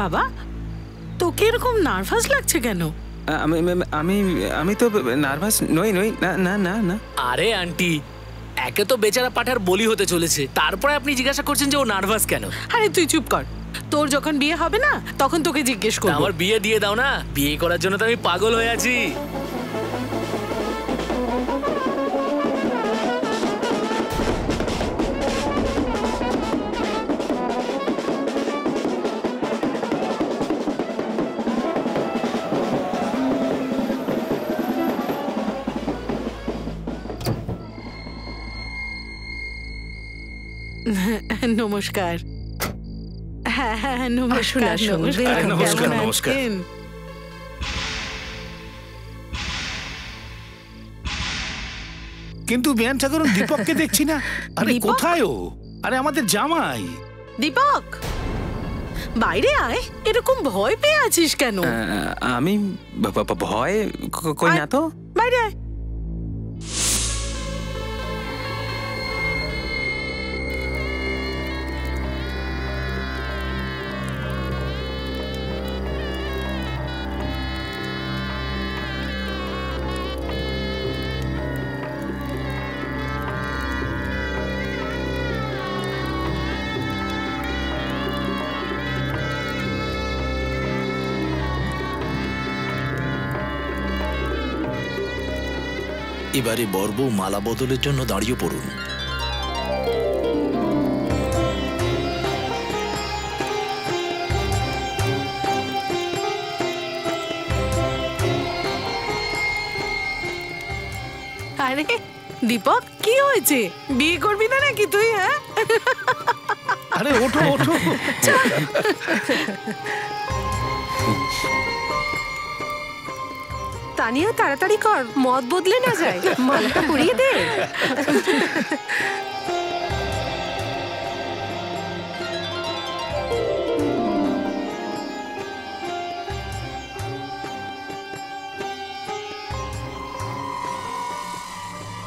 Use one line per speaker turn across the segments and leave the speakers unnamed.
বাবা, তোকে এরকম নার্ভাস লাগছে কেন?
আমি আমি আমি তো নার্ভাস নই নই না না না না।
আরে আন্টি, একে তো বেচারা পাঠার বলি হতে চলেছে, তারপরে আপনি জিজ্ঞাসা করছেন যে ও নার্ভাস কেন?
আরে তুই চুপ কর, তোর যখন বিয়ে হবে না তখন তোকে জিজ্ঞেস করব।
আমার বিয়ে দিয়ে দাও না, বিয়ে করার জন্য তো আমি পাগল হয়ে আছি।
নমস্কার। হ্যাঁ হ্যাঁ নমস্কার।
নমস্কার নমস্কার। কিন্তু বিয়ান ঠাকুর দীপককে দেখছি না। আরে কোথায় ও? আরে আমাদের জামাই
দীপক, বাইরে আয়। এরকম ভয় পেয়ে আছিস কেন?
আমি ভয় কই না তো।
বাইরে আয়।
এবারে বরবউ মালা বদলের জন্য দাঁড়িয়ে পড়ুন।
আরে দীপক, কি হয়েছে? বিয়ে করবি না নাকি তুই? হ্যাঁ,
আরে ওঠো ওঠো।
তানিয়া তাড়াতাড়ি কর, মত বদলে না যায়। মালাটা পরিয়ে দে।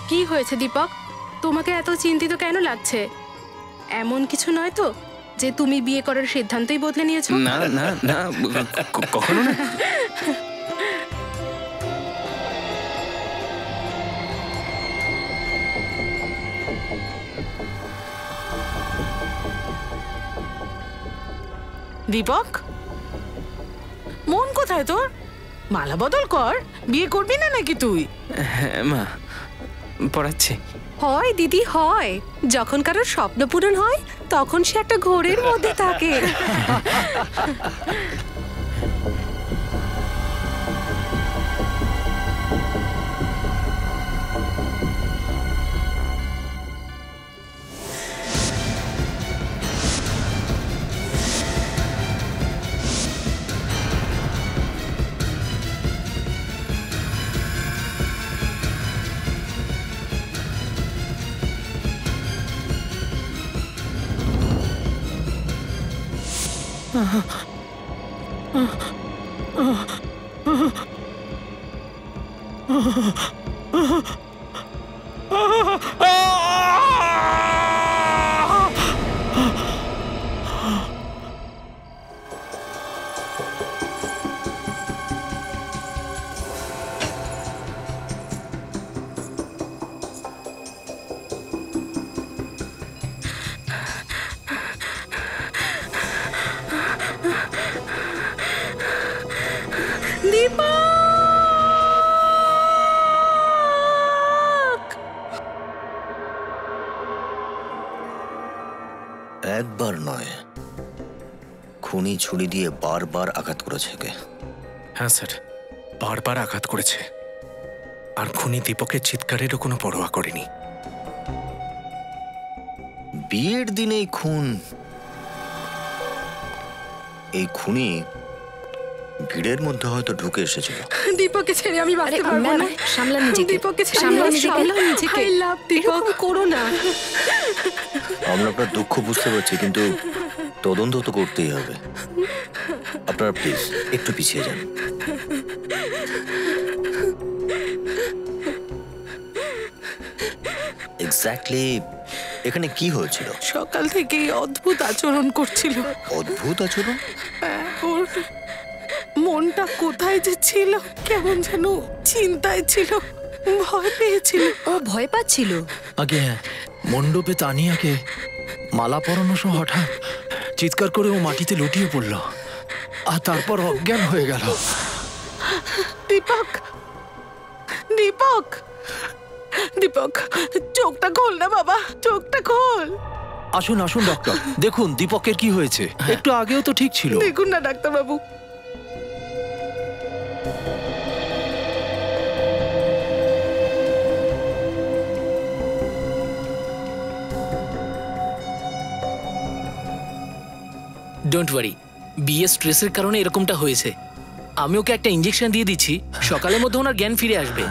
কি হয়েছে দীপক? তোমাকে এত চিন্তিত কেন লাগছে? এমন কিছু নয় তো যে তুমি বিয়ে করার সিদ্ধান্তই বদলে নিয়েছো?
না না না, কখনো না।
দীপক, মন কোথায় তোর? মালা বদল কর। বিয়ে করবি না নাকি তুই?
হ্যাঁ মা, পড়াচ্ছি।
হয় দিদি হয়, যখন কারোর স্বপ্ন পূরণ হয় তখন সে একটা ঘোরের মধ্যে থাকে।
একবার নয়, খুনি ছুরি দিয়ে বারবার আঘাত করেছে একে।
হ্যাঁ স্যার, বারবার আঘাত করেছে। আর খুনি দীপকের চিৎকারেরও কোনো পরোয়া করেনি।
বিয়ের দিনেই খুন। এই খুনি ভিড়ের মধ্যে হয়তো ঢুকে এসেছিল।
দীপককে ছেড়ে আমি বাঁচতে পারবো না।
সামলা নিজেকে,
দীপককে ছেড়ে
সামলা
আমি
নিজেকে,
নিজেকে।
I love দীপক, করো না।
আমরা আপনার দুঃখ বুঝতে পারছি, কিন্তু তদন্ত তো করতেই হবে। আপনারা প্লিজ একটু পিছিয়ে যান। এক্স্যাক্টলি এখানে কি হয়েছিল?
সকাল থেকেই অদ্ভুত আচরণ করছিল।
অদ্ভুত আচরণ?
ওর মনটা কোথায় যে ছিল, কেমন যেন চিন্তায় ছিল, ভয় পেয়েছিল।
ও ভয় পাচ্ছিল?
আগে হ্যাঁ, মণ্ডপে তানিয়াকে মালা পরানো সহ হঠাৎ চিৎকার করে ও মাটিতে লুটিয়ে পড়ল, আর তারপর অজ্ঞান হয়ে গেল।
দীপক, দীপক, দীপক, চোখটা খোল না বাবা, চোখটা খোল।
আসুন আসুন ডক্টর, দেখুন দীপকের কি হয়েছে। একটু আগেও তো ঠিক ছিল।
দেখুন না ডাক্তার বাবু।
ডোন্ট ওয়ারি, বিয়ে স্ট্রেসের কারণে এরকমটা হয়েছে। আমি ওকে একটা ইঞ্জেকশন দিয়ে দিচ্ছি, সকালের মধ্যে ওনার জ্ঞান ফিরে আসবে।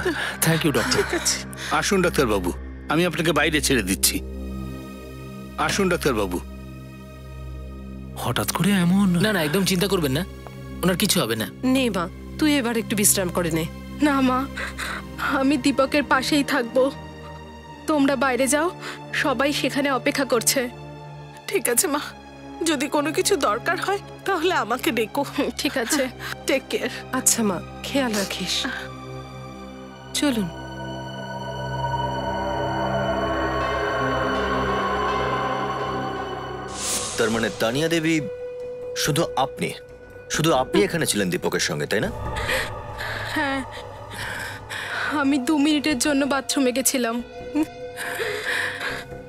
Thank you doctor.
আসুন ডাক্তারবাবু, আমি আপনাকে বাইরে ছেড়ে দিচ্ছি। আসুন ডাক্তারবাবু।
হঠাৎ করে এমন?
না না, একদম চিন্তা করবেন না, ওনার কিছু হবে না।
নে মা, তুই এবার একটু বিশ্রাম করে নে।
না মা, আমি দীপকের পাশেই থাকবো। তোমরা বাইরে যাও, সবাই সেখানে অপেক্ষা করছে।
ঠিক আছে মা, যদি কোনো কিছু দরকার হয় তাহলে আমাকে ডেকো।
ঠিক আছে,
টেক কেয়ার।
আচ্ছা মা, খেয়াল রাখিস। চলুন।
তার মানে তানিয়া দেবী, শুধু আপনি এখানে ছিলেন দীপকের সঙ্গে, তাই না?
হ্যাঁ, আমি 2 মিনিটের জন্য বাথরুমে গেছিলাম।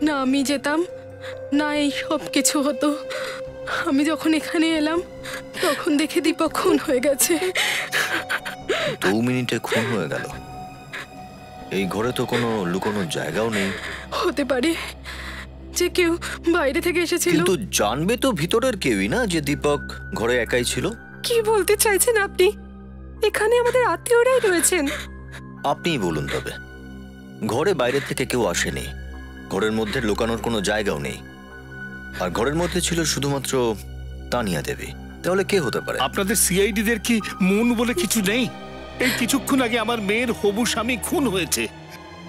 না আমি যেতাম, না এই সব কিছু হতো। আমি যখন এখানে এলাম তখন দেখে দীপক খুন হয়ে গেছে।
2 মিনিটে খুন হয়ে গেল? এই ঘরে তো কোনো লুকোনোর জায়গাও নেই।
হতে পারে যে কেউ বাইরে থেকে এসেছিল।
কিন্তু জানবে তো ভিতরের কেউই না যে দীপক ঘরে একাই ছিল।
কি বলতে চাইছেন আপনি? এখানে আমাদের আত্মীয়রাই রয়েছেন।
আপনিই বলুন তবে, ঘরে বাইরে থেকে কেউ আসেনি, ঘরের মধ্যে লুকানোর কোনো জায়গাও নেই, আর ঘরের মধ্যে ছিল শুধুমাত্র তানিয়া দেবী। তাহলে কে হতে পারে?
আপনাদের সিআইডিদের কি মন বলে কিছু নেই? এই কিছুক্ষণ আগে আমার মেয়ের হবু স্বামী খুন হয়েছে,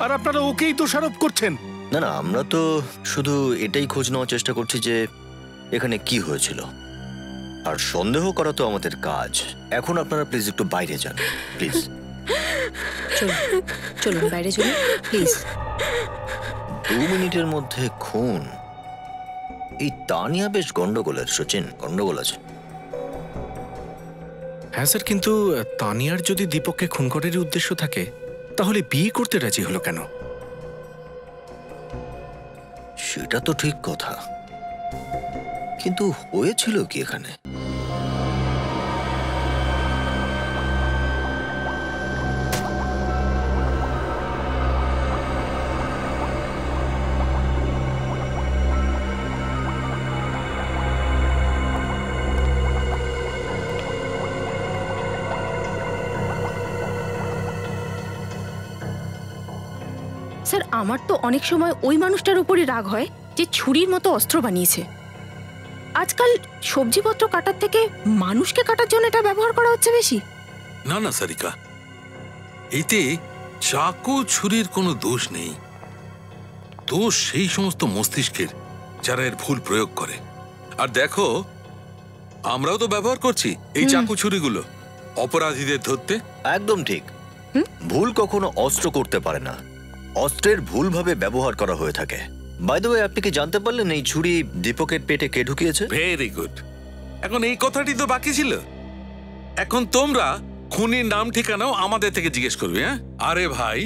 আর আপনারা ওকেই দোষারোপ করছেন।
না না, আমরা তো শুধু এটাই খোঁজ নেওয়ার চেষ্টা করছি যে এখানে কি হয়েছিল, আর সন্দেহ করা তো আমাদের কাজ। এখন আপনারা প্লিজ একটু বাইরে যান, প্লিজ।
চলুন বাইরে চলুন প্লিজ।
2 মিনিটের মধ্যে খুন? এই তানিয়া বেশ গন্ডগোলের। সচিন, গন্ডগোল আছে।
হ্যাঁ স্যার, কিন্তু তানিয়ার যদি দীপককে খুন করার উদ্দেশ্য থাকে তাহলে বিয়ে করতে রাজি হলো কেন?
সেটা তো ঠিক কথা, কিন্তু হয়েছিল কি এখানে?
স্যার, আমার তো অনেক সময় ওই মানুষটার উপরই রাগ হয় যে ছুরির মতো অস্ত্র বানিয়েছে। আজকাল সবজিপত্র কাটার থেকে মানুষকে কাটার জন্য এটা ব্যবহার করা হচ্ছে বেশি।
না না সারিকা, এতে চাকু ছুরির কোনো দোষ নেই। দোষ সেই সমস্ত মস্তিষ্কের যারা এর ভুল প্রয়োগ করে। আর দেখো, আমরাও তো ব্যবহার করছি এই চাকু ছুরিগুলো অপরাধীদের ধরতে।
একদম ঠিক। ভুল কখনো অস্ত্র করতে পারে না, অস্ত্রের ভুলভাবে ব্যবহার করা হয়ে থাকে। বাই দ্য ওয়ে, আপনি কি জানতে পারলেন এই ছুরি দীপকের পেটে কে ঢুকিয়েছে?
Very good. এখন এই কথাটি তো বাকি ছিল। এখন তোমরা খুনির নাম ঠিকানাও আমাদের থেকে জিজ্ঞেস করবে। হ্যাঁ, আরে ভাই,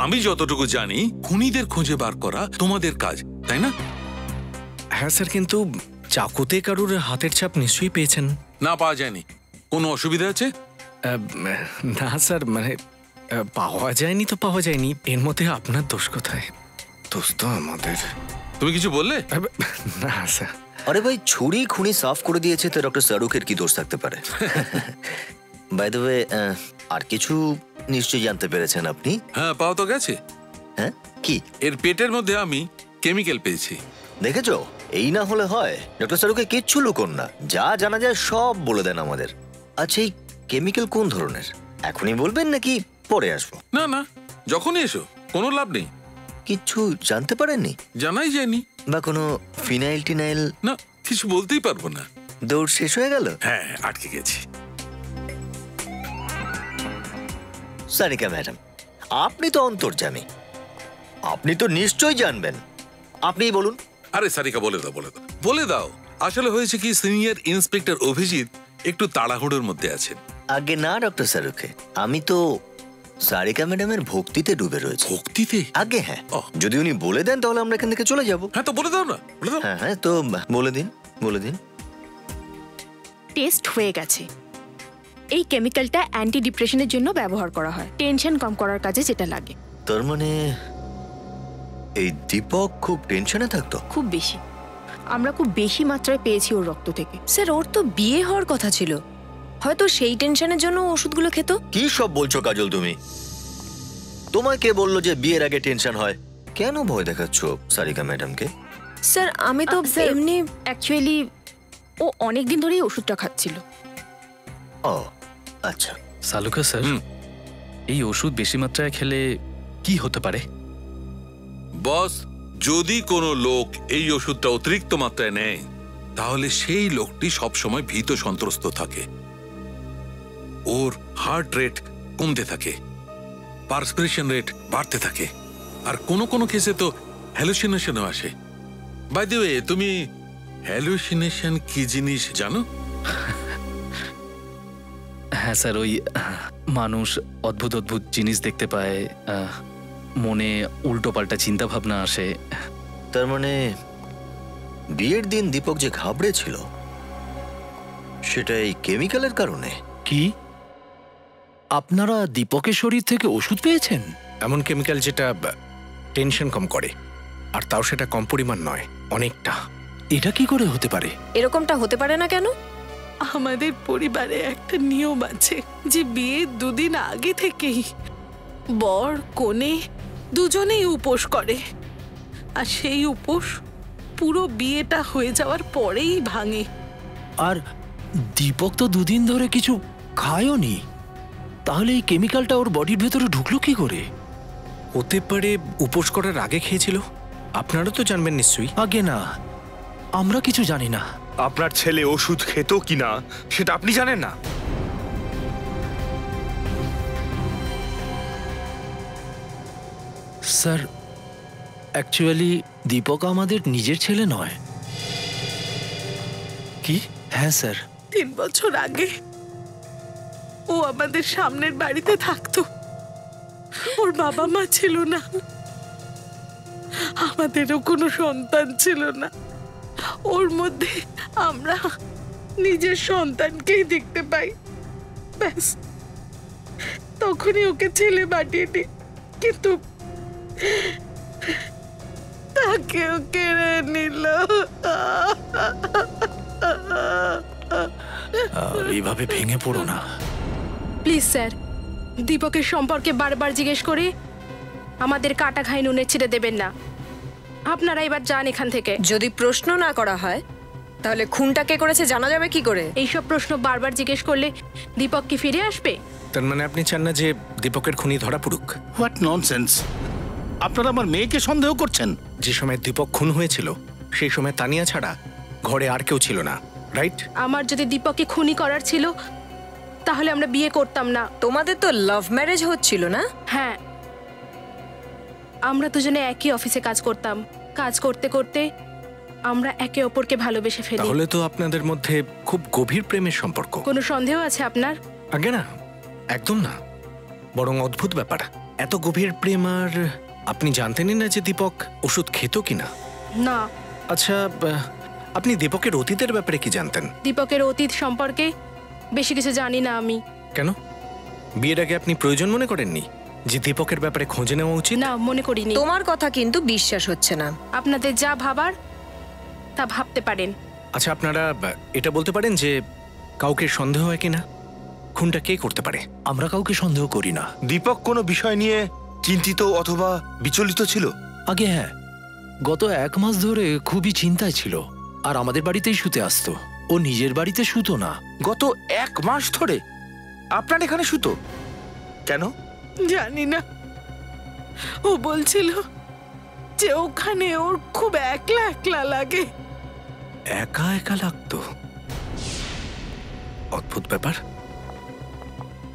আমি যতটুকু জানি খুনিদের খুঁজে বার করা তোমাদের কাজ, তাই না?
হ্যাঁ স্যার, কিন্তু চাকুতে কারুর হাতের ছাপ নিশ্চয়ই পেয়েছেন।
না, পাওয়া যায়নি। কোনো অসুবিধা আছে?
না স্যার, মানে পাওয়া যায়নি তো পাওয়া যায়নি, এর মধ্যে আপনার দোষ কোথায়? দোষ তো আমাদের।
তুমি কিছু বললে?
না স্যার।
আরে ভাই, ছুরি খুনি সাফ করে দিয়েছে তো ডক্টর শাহরুখের কি দোষ থাকতে পারে? বাই দ্য ওয়ে, আর কিছু নিশ্চয়ই জানতে পেরেছেন আপনি?
হ্যাঁ, পাওয়া তো গেছে।
হ্যাঁ, কি?
এর পেটের মধ্যে আমি কেমিক্যাল পেয়েছি।
দেখেছো, এই না হলে হয়। ডক্টর শাহরুখে কিচ্ছু লুকোন না, যা জানা যায় সব বলে দেন আমাদের। আচ্ছা, এই কেমিক্যাল কোন ধরনের এখনই বলবেন নাকি পরে আসবো?
না না, যখনই এসো, কোনো লাভ নেই।
কিচ্ছু জানতে পারেননি?
জানাই যায়নি।
বা কোনো ফিনাইল টিনাইল?
না, কিছু বলতেই পারবো না।
দৌড় শেষ হয়ে গেল?
হ্যাঁ, আটকে গেছি।
সারিকা ম্যাডাম, আপনি তো অন্তর্যামী, আপনি তো নিশ্চয়ই জানবেন। আপনিই বলুন।
আরে সারিকা, বলে দাও বলে দাও বলে দাও। আসলে হয়েছে কি, সিনিয়র ইন্সপেক্টর অভিজিৎ একটু তাড়াহুড়োর মধ্যে আছেন।
আগে না ডক্টর শাহরুখে, আমি তো সারিকা ম্যাডামের ভক্তিতে ডুবে রয়েছে।
ভক্তিতে?
আগে হ্যাঁ, যদি উনি বলে দেন তাহলে আমরা এখান থেকে চলে যাব।
হ্যাঁ, তো বলে দাও না, বলে দাও।
হ্যাঁ হ্যাঁ, তো বলে দিন বলে দিন।
টেস্ট হয়ে গেছে। এই কেমিক্যালটা অ্যান্টি ডিপ্রেশনের জন্য ব্যবহার করা হয়, টেনশন কম করার কাজে যেটা লাগে।
তার মানে এই দীপক খুব টেনশনে থাকতো?
খুব বেশি। আমরা খুব বেশি মাত্রায় পেয়েছি ওর রক্ত থেকে।
স্যার, ওর তো বিয়ে হওয়ার কথা ছিল, হয়তো সেই টেনশনের জন্য ওষুধগুলো খেত।
কি সব বলছো কাজল তুমি? তোমায় কে বললো যে বিয়ের আগে টেনশন হয়? কেন ভয় দেখাচ্ছ সারিকা ম্যাডামকে?
স্যার, আমি তো এমনি
অ্যাকচুয়ালি ও অনেক দিন ধরেই ওষুধটা খাচ্ছিল।
ও আচ্ছা।
সালুকা স্যার, এই ওষুধ বেশি মাত্রায় খেলে কি হতে পারে?
বস, যদি কোনো লোক এই ওষুধটা অতিরিক্ত মাত্রায় নেয় তাহলে সেই লোকটি সবসময় ভীত সন্ত্রস্ত থাকে। ওর হার্ট রেট কমতে থাকে, পারস্পিরেশন রেট বাড়তে থাকে, আর কোনো কোনো কেসে তো হ্যালুসিনেশনও আসে। বাই দ্য ওয়ে, তুমি হ্যালুসিনেশন কি জিনিস জানো?
হ্যাঁ স্যার, ওই মানুষ অদ্ভুত অদ্ভুত জিনিস দেখতে পায়, মনে উল্টো পাল্টা চিন্তা ভাবনা আসে।
তার মানে বিয়ের দিন দীপক যে ঘাবড়ে ছিল সেটা এই কেমিক্যালের কারণে?
কি আপনারা দীপকের শরীর থেকে ওষুধ পেয়েছেন?
এমন কেমিক্যাল যেটা টেনশন কম করে, আর তাও সেটা কম পরিমাণ নয়, অনেকটা।
এটা কি করে হতে পারে?
এরকমটা হতে পারে না কেন?
আমাদের পরিবারে একটা নিয়ম আছে যে বিয়ের 2 দিন আগে থেকেই বর কনে দুজনেই উপোস করে, আর সেই উপোস পুরো বিয়েটা হয়ে যাওয়ার পরেই ভাঙে।
আর দীপক তো 2 দিন ধরে কিছু খায়ওনি, তাহলে এই কেমিক্যালটা ওর বডির ভেতরে ঢুকলো কি করে?
হতে পারে উপোস করার আগে খেয়েছিল। আপনারা তো জানবেন নিশ্চয়ই।
আগে না, আমরা কিছু জানি না।
আপনার ছেলে ওষুধ খেত কিনা সেটা আপনি জানেন না?
স্যার, অ্যাকচুয়ালি দীপক আমাদের নিজের ছেলে নয়।
কি?
হ্যাঁ স্যার।
3 বছর আগে ও আমাদের সামনের বাড়িতে থাকতো। ওর বাবা মা ছিল না, আমাদেরও কোনো সন্তান ছিল না। ওর মধ্যে আমরা নিজের সন্তানকেই দেখতে পাই, ব্যাস তখনই ওকে ছেলে বানিয়ে দিই, কিন্তু তাকেও কেড়ে নিল।
এইভাবে ভেঙে পড়ো না
প্লিজ স্যার, দীপকের সম্পর্কে বারবার জিজ্ঞেস করে আমাদের কাটা খাই নুনে ছেড়ে দেবেন না। আপনারা এবার যান এখান থেকে।
যদি প্রশ্ন না করা হয় তাহলে খুনটা কে করেছে জানা যাবে কি করে?
এইসব প্রশ্ন বারবার জিজ্ঞেস করলে দীপক কি ফিরে আসবে?
তার মানে আপনি চান না যে দীপকের খুনি ধরা পড়ুক?
What nonsense! আপনারা আমার মেয়েকে সন্দেহ করছেন?
যে সময় দীপক খুন হয়েছিল সেই সময় তানিয়া ছাড়া ঘরে আর কেউ ছিল না, রাইট?
আমার যদি দীপককে খুনি করার ছিল তাহলে আমরা বিয়ে করতাম না।
তোমাদের তো লাভ ম্যারেজ হচ্ছিল না?
হ্যাঁ, আমরা দুজনে একই অফিসে কাজ করতাম। কাজ করতে করতে আমরা একে অপরকে ভালোবেসে ফেলি।
তাহলে তো আপনাদের মধ্যে খুব গভীর প্রেমের সম্পর্ক।
কোনো সন্দেহ আছে আপনার?
আগে না, একদম না, বরং অদ্ভুত ব্যাপার। এত গভীর প্রেম, আর আপনি জানতেনই না যে দীপক ওষুধ খেত কিনা?
না।
আচ্ছা, আপনি দীপকের অতীতের ব্যাপারে কি জানতেন?
দীপকের অতীত সম্পর্কে বেশি কিছু জানি না আমি।
কেন? বিয়ের আগে আপনি প্রয়োজন মনে করেননি? যে দীপকের ব্যাপারে খোঁজ নেওয়া উচিত?
না, মনে করিনি।
তোমার কথা কিন্তু বিশ্বাস হচ্ছে না।
আপনাদের যা ভাবার তা ভাবতে পারেন।
আচ্ছা, আপনারা এটা বলতে পারেন যে কাউকে সন্দেহ হয় কিনা? খুনটা কে করতে পারে?
আমরা কাউকে সন্দেহ করি না।
দীপক কোনো বিষয় নিয়ে চিন্তিত অথবা বিচলিত ছিল?
আগে হ্যাঁ, গত 1 মাস ধরে খুবই চিন্তায় ছিল, আর আমাদের বাড়িতেই শুতে আসতো। ও নিজের বাড়িতে শুতো না।
গত 1 মাস ধরে আপনার এখানে শুতো কেন?
জানি না, ও বলছিল যে ওখানে ওর খুব একলা একলা লাগে।
একা একা লাগতো? অদ্ভুত ব্যাপার।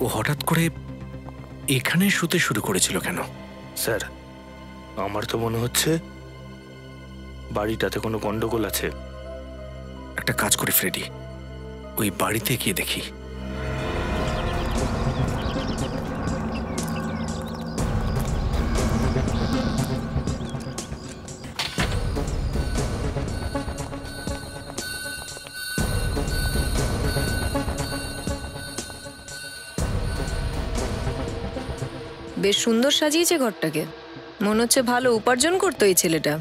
ও হঠাৎ করে এখানে শুতে শুরু করেছিল কেন?
স্যার, আমার তো মনে হচ্ছে বাড়িটাতে কোনো গন্ডগোল আছে।
একটা কাজ করে ফ্রেডি, ওই বাড়িতে গিয়ে দেখি।
বেশ সুন্দর সাজিয়েছে ঘরটাকে, মনে হচ্ছে ভালো উপার্জন করতো এই ছেলেটা।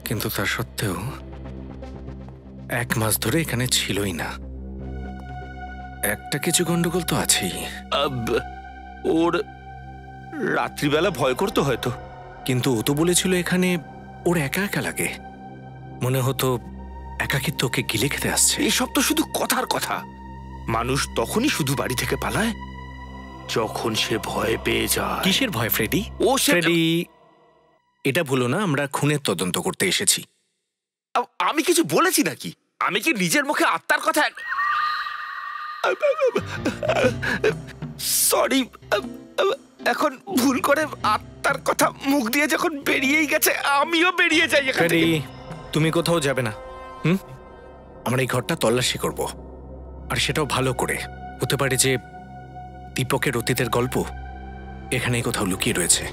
কিন্তু তা সত্ত্বেও 1 মাস ধরে এখানে ছিলই না। একটা কিছু গন্ডগোল তো আছেই।
ওর রাত্রিবেলা ভয় করতো হয়তো।
কিন্তু ও তো বলেছিল এখানে ওর একা একা লাগে, মনে হতো একাকিত্ব ওকে গিলে খেতে আসছে।
এসব তো শুধু কথার কথা। মানুষ তখনই শুধু বাড়ি থেকে পালায় যখন সে ভয় পেয়ে যায়।
কিসের ভয় ফ্রেডি? ফ্রেডি, এটা ভুলো না, আমরা খুনের তদন্ত করতে এসেছি।
আমি কিছু বলেছি নাকি? আমি কি নিজের মুখে আত্মার কথা? সরি, এখন ভুল করে আত্মার কথা মুখ দিয়ে যখন বেরিয়েই গেছে, আমিও বেরিয়ে যাই এখান থেকে।
ফ্রেডি, তুমি কোথাও যাবে না। আমরা এই ঘরটা তল্লাশি করব, আর সেটাও ভালো করে। হতে পারে যে দীপকের অতীতের গল্প এখানেই কোথাও লুকিয়ে রয়েছে।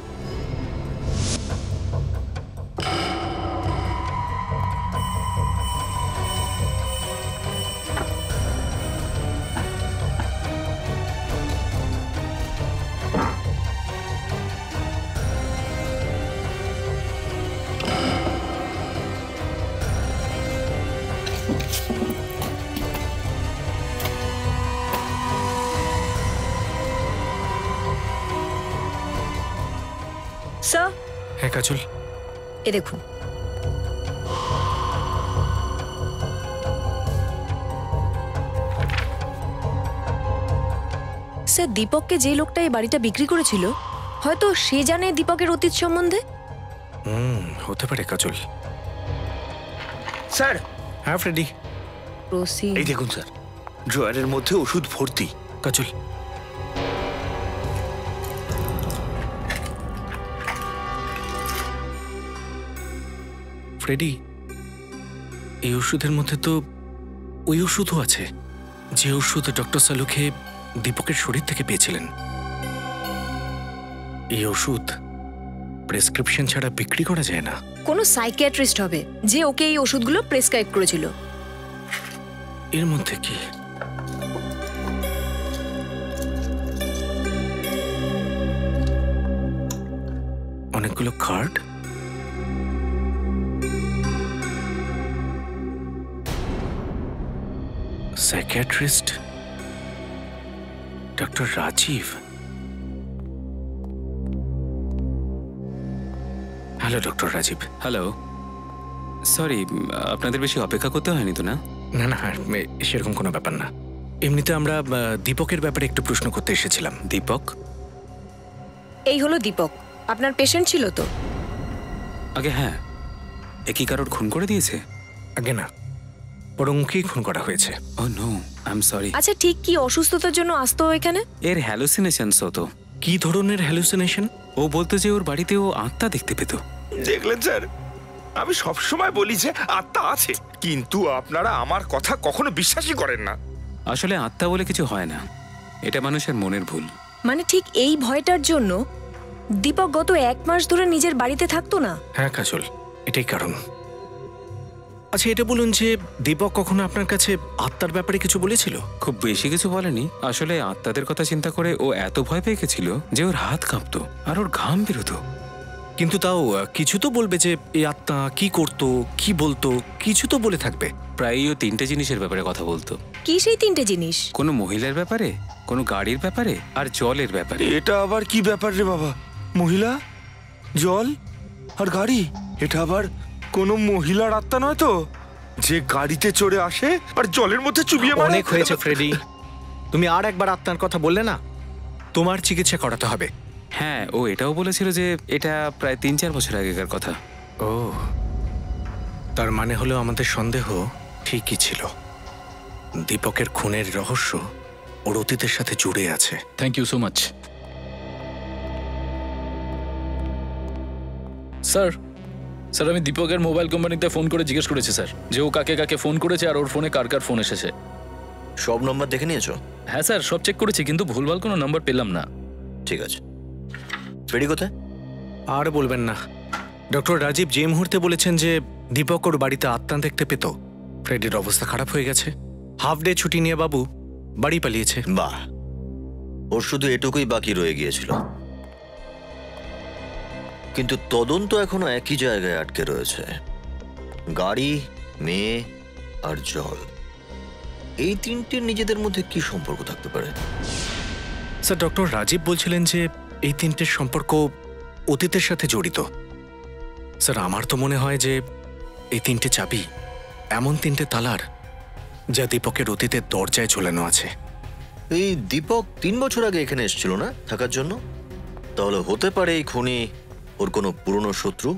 স্যার।
হ্যাঁ কাজল,
এ দেখুন। স্যার, দীপককে যে লোকটা এই বাড়িটা বিক্রি করেছিল, হয়তো সে জানে দীপকের অতীত সম্বন্ধে।
হতে পারে কাজল।
স্যার।
হ্যাঁ ফ্রেডি।
এই দেখুন স্যার, ড্রয়ারের মধ্যে ওষুধ ভর্তি।
কাজল, ফ্রেডি, এই ওষুধের মধ্যে তো ওই ওষুধও আছে যে ওষুধ ডক্টর সালুকে দীপকের শরীর থেকে পেয়েছিলেন। এই ওষুধ প্রেসক্রিপশন ছাড়া বিক্রি করা যায় না।
কোনো সাইকিয়াট্রিস্ট হবে যে ওকে এই ওষুধগুলো প্রেসক্রাইব করেছিল।
এর মধ্যে কি? অনেকগুলো card. Psychiatrist doctor Rajeev. Hello doctor Rajeev.
Hello, sorry, আপনাদের বেশি অপেক্ষা করতে হয়নি তো? না
না না, সেরকম কোনো ব্যাপার না। এমনিতে আমরা দীপকের ব্যাপারে একটু প্রশ্ন করতে এসেছিলাম।
দীপক?
এই হলো দীপক, আপনার পেশেন্ট ছিল তো?
আগে হ্যাঁ। এ কি কারোর খুন করে দিয়েছে?
আগে না, বরং ওকেই খুন করা হয়েছে।
ও নো, আই এম সরি।
আচ্ছা, ঠিক কি অসুস্থতার জন্য আসতো এখানে?
এর হ্যালুসিনেশনস হতো।
কি ধরনের হ্যালুসিনেশন?
ও বলতো যে ওর বাড়িতে ও আত্মা দেখতে পেত।
দেখলেন স্যার, আমি সবসময় বলি যে আত্মা আছে, কিন্তু আপনারা আমার কথা কখনো বিশ্বাসই করেন না।
আসলে আত্মা বলে কিছু হয় না, এটা মানুষের মনের ভুল।
মানে ঠিক এই ভয়টার জন্য দীপক গত 1 মাস ধরে নিজের বাড়িতে থাকতো না?
হ্যাঁ কাজল, এটাই কারণ। আচ্ছা এটা বলুন যে দীপক কখনো আপনার কাছে আত্মার ব্যাপারে কিছু বলেছিল?
খুব বেশি কিছু বলেনি। আসলে আত্মাদের কথা চিন্তা করে ও এত ভয় পেয়ে গেছিল যে ওর হাত কাঁপতো আর ওর ঘাম বেরোতো।
কিন্তু তাও কিছু তো বলবে যে এই আত্মা কি করতো, কি বলতো, কিছু তো বলে থাকবে।
প্রায়ই ও 3টে জিনিসের ব্যাপারে কথা বলতো।
কি সেই 3টে জিনিস?
কোনো মহিলার ব্যাপারে, কোনো গাড়ির ব্যাপারে আর জলের ব্যাপারে।
এটা আবার কি ব্যাপার রে বাবা? মহিলা, জল আর গাড়ি? এটা আবার কোনো মহিলার আত্মা নয় তো, যে গাড়িতে চড়ে আসে আর জলের মধ্যে চুবিয়ে মারে?
অনেক হয়েছে ফ্রেডি, তুমি আর একবার আত্মার কথা বললে না, তোমার চিকিৎসা করাতে হবে।
হ্যাঁ, ও এটাও বলেছিল যে এটা প্রায় 3-4 বছর আগেকার কথা।
ও, তার মানে হলো আমাদের সন্দেহ ঠিকই ছিল। দীপকের খুনের রহস্য ওর অতীতের সাথে জুড়ে আছে।
Thank you so much sir. Sir আমি দীপকের মোবাইল কোম্পানিতে ফোন করে জিজ্ঞেস করেছি স্যার যে ও কাকে কাকে ফোন করেছে আর ওর ফোনে কার কার ফোন এসেছে।
সব নম্বর দেখে নিয়েছো?
হ্যাঁ স্যার, সব চেক করেছি কিন্তু ভুলভাল কোনো নাম্বার পেলাম না।
ঠিক আছে। ফ্রেডি কোথায়?
আর বলবেন না, ডক্টর রাজীব যে মুহূর্তে বলেছেন যে দীপক ওর বাড়িতে আত্মা দেখতে পেত, ফ্রেডির অবস্থা খারাপ হয়ে গেছে। হাফ ডে ছুটি নিয়ে বাবু বাড়ি পালিয়েছে।
বাহ, ওর শুধু এটুকুই বাকি রয়ে গিয়েছিল। কিন্তু তদন্ত এখনো একই জায়গায় আটকে রয়েছে। গাড়ি, মেয়ে আর জল, এই 3টির নিজেদের মধ্যে কি সম্পর্ক থাকতে পারে?
স্যার ডক্টর রাজীব বলছিলেন যে এই 3টের সম্পর্ক অতীতের সাথে জড়িত। স্যার আমার তো মনে হয় যে এই 3টে চাবি এমন 3টে তালার যা দীপকের অতীতের দরজায় ঝোলানো আছে।
এই দীপক 3 বছর আগে এখানে এসেছিল না থাকার জন্য? তাহলে হতে পারে এই খুনি ওর কোনো পুরনো শত্রু,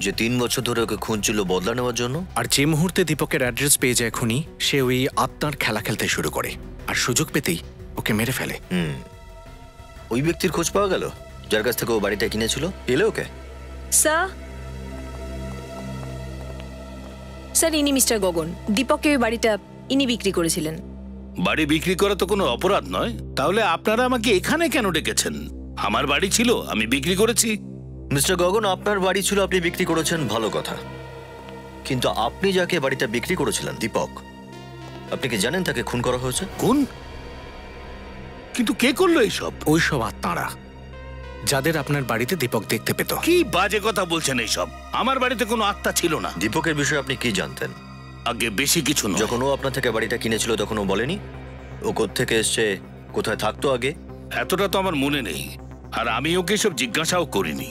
যে 3 বছর ধরে ওকে খুঁজছিল বদলা নেওয়ার জন্য।
আর যে মুহূর্তে দীপকের অ্যাড্রেস পেয়ে যায় খুনি, সে ওই আত্মার খেলা খেলতে শুরু করে আর সুযোগ পেতেই ওকে মেরে ফেলে।
ওই ব্যক্তির খোঁজ পাওয়া গেল যার কাছ থেকে ও বাড়িটা কিনেছিল? পেলে ওকে?
স্যার ইনি মিস্টার গগন। দীপককে ওই বাড়িটা ইনি বিক্রি করেছিলেন।
বাড়ি বিক্রি করা তো কোনো অপরাধ নয়, তাহলে আপনারা আমাকে এখানে কেন ডেকেছেন? আমার বাড়ি ছিল, আমি বিক্রি করেছি।
মিস্টার গগন, আপনার বাড়ি ছিল, আপনি বিক্রি করেছেন, ভালো কথা। কিন্তু আপনি যাকে বাড়িটা বিক্রি করেছিলেন, দীপক, আপনি কি জানেন তাকে খুন করা হয়েছে?
খুন? কিন্তু কে করলো এইসব?
ওইসব আত্মারা যাদের আপনার বাড়িতে দীপক দেখতে পেত।
কি বাজে কথা বলছেন এইসব? আমার বাড়িতে কোনো আত্মা ছিল না।
দীপকের বিষয়ে আপনি কি জানতেন?
আগে বেশি কিছু নয়।
যখন ও আপনার থেকে বাড়িটা কিনেছিল তখন ও বলেনি ও কোত্থেকে এসছে, কোথায় থাকতো আগে?
এতটা তো আমার মনে নেই, আর আমি ওকে সব জিজ্ঞাসাও করিনি,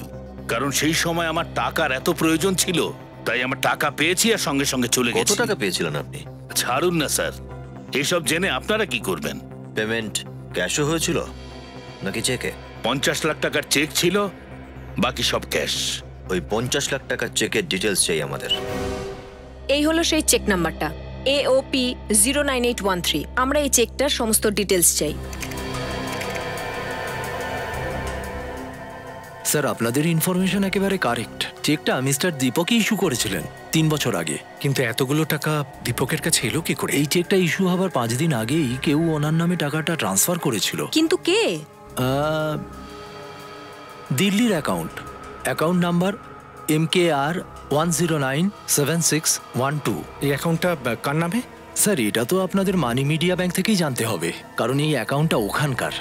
কারণ সেই সময় আমার টাকার এত প্রয়োজন ছিল, তাই আমার টাকা পেয়েছি আর সঙ্গে সঙ্গে চলে গেছি।
কত টাকা পেয়েছিলেন আপনি?
ছাড়ুন না স্যার, এসব জেনে আপনারা কি করবেন?
পেমেন্ট ক্যাশও হয়েছিল নাকি চেকে?
50 লাখ টাকার চেক ছিল, বাকি সব ক্যাশ।
ওই 50 লাখ টাকার চেকের ডিটেলস চাই আমাদের।
এই হলো সেই চেক নাম্বারটা, AOP 09813। আমরা এই চেকটার সমস্ত ডিটেলস চাই।
স্যার আপনাদের ইনফরমেশন একেবারে কারেক্ট। চেকটা মিস্টার দীপকই ইস্যু করেছিলেন 3 বছর আগে।
কিন্তু এতগুলো টাকা দীপকের কাছে এলো কি করে?
এই চেকটা ইস্যু হবার 5 দিন আগেই কেউ ওনার নামে টাকাটা ট্রান্সফার করেছিল।
কিন্তু কে?
দিল্লির অ্যাকাউন্ট নাম্বার MKR 1097612।
এই অ্যাকাউন্টটা কার নামে?
স্যার এটা তো আপনাদের মানি মিডিয়া ব্যাংক থেকেই জানতে হবে, কারণ এই অ্যাকাউন্টটা ওখানকার।